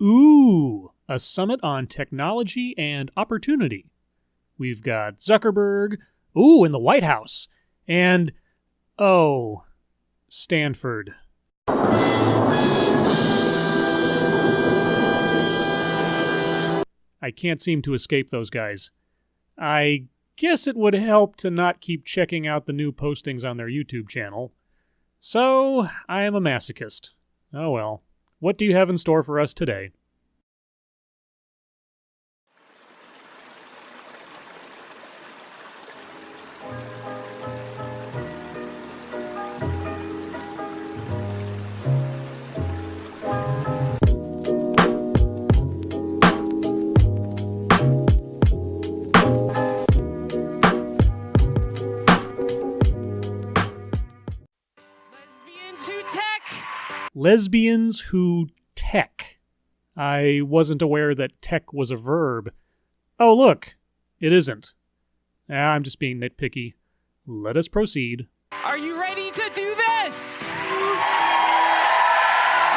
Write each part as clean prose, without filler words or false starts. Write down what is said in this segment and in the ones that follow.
Ooh, a summit on technology and opportunity. We've got Zuckerberg, in the White House, and, Stanford. I can't seem to escape those guys. I guess it would help to not keep checking out the new postings on their YouTube channel. So, I am a masochist. Oh well. What do you have in store for us today? Lesbians who tech. I wasn't aware that tech was a verb. Oh, look, it isn't. I'm just being nitpicky. Let us proceed. Are you ready to do this?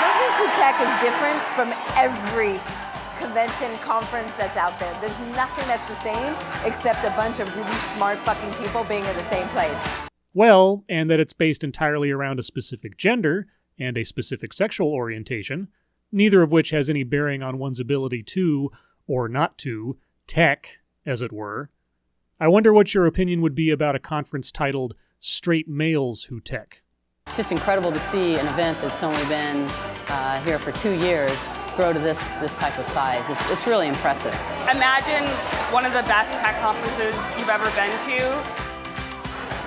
Lesbians who tech is different from every convention, conference that's out there. There's nothing that's the same except a bunch of really smart fucking people being in the same place. Well, and that it's based entirely around a specific gender and a specific sexual orientation, neither of which has any bearing on one's ability to, or not to, tech, as it were. I wonder what your opinion would be about a conference titled Straight Males Who Tech. It's just incredible to see an event that's only been here for 2 years grow to this type of size. It's really impressive. Imagine one of the best tech conferences you've ever been to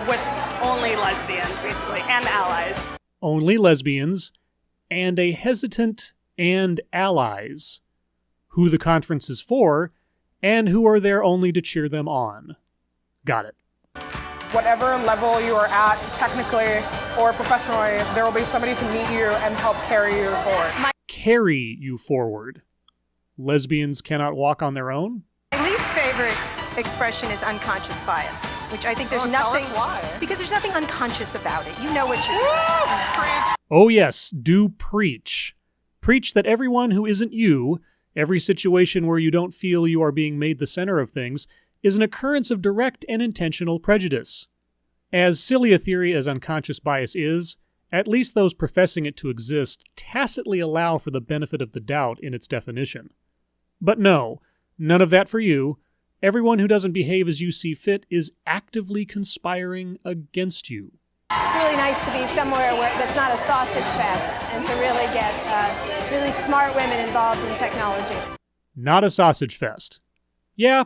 with only lesbians, basically, and allies. Only lesbians, and a hesitant and allies. Who the conference is for, and who are there only to cheer them on. Got it. Whatever level you are at, technically or professionally, there will be somebody to meet you and help carry you forward. Carry you forward. Lesbians cannot walk on their own? My least favorite expression is unconscious bias, which I think there's nothing... Tell us why. Because there's nothing unconscious about it. You know what you're Preach. Oh yes, do preach. Preach that everyone who isn't you, every situation where you don't feel you are being made the center of things, is an occurrence of direct and intentional prejudice. As silly a theory as unconscious bias is, at least those professing it to exist tacitly allow for the benefit of the doubt in its definition. But no, none of that for you. Everyone who doesn't behave as you see fit is actively conspiring against you. It's really nice to be somewhere where that's not a sausage fest and to really get really smart women involved in technology. Not a sausage fest. Yeah,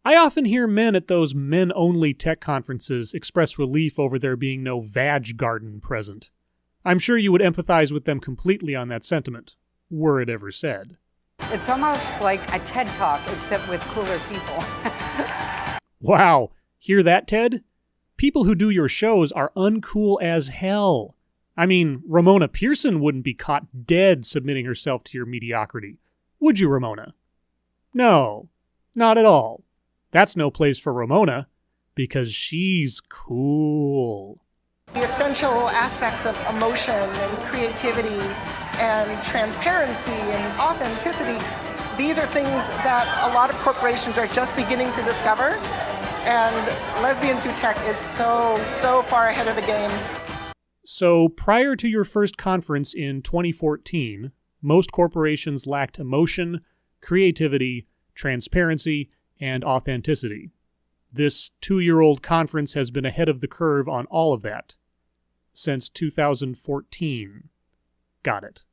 I often hear men at those men-only tech conferences express relief over there being no vag garden present. I'm sure you would empathize with them completely on that sentiment, were it ever said. It's almost like a TED Talk, except with cooler people. Wow, hear that, Ted? People who do your shows are uncool as hell. I mean, Ramona Pearson wouldn't be caught dead submitting herself to your mediocrity. Would you, Ramona? No, not at all. That's no place for Ramona, because she's cool. The essential aspects of emotion and creativity and transparency and authenticity, these are things that a lot of corporations are just beginning to discover. And Lesbians Who Tech is so far ahead of the game. So prior to your first conference in 2014, most corporations lacked emotion, creativity, transparency, and authenticity. This 2-year-old conference has been ahead of the curve on all of that since 2014. Got it.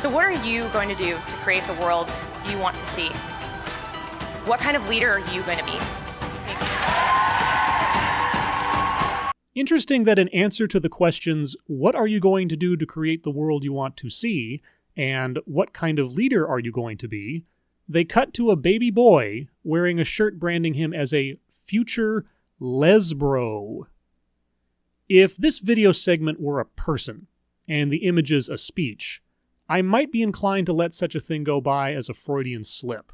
So what are you going to do to create the world you want to see? What kind of leader are you going to be? Interesting that in answer to the questions, what are you going to do to create the world you want to see, and what kind of leader are you going to be, they cut to a baby boy wearing a shirt branding him as a future lesbro. If this video segment were a person, and the images a speech, I might be inclined to let such a thing go by as a Freudian slip.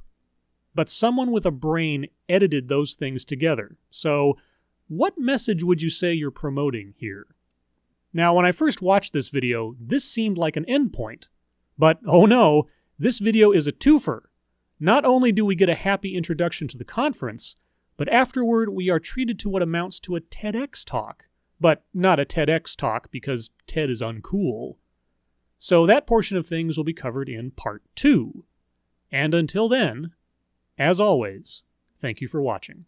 But someone with a brain edited those things together, so what message would you say you're promoting here? Now, when I first watched this video, this seemed like an endpoint. But, oh no, This video is a twofer. Not only do we get a happy introduction to the conference, but afterward we are treated to what amounts to a TEDx talk. But not a TEDx talk because TED is uncool. So that portion of things will be covered in Part 2. And until then, as always, thank you for watching.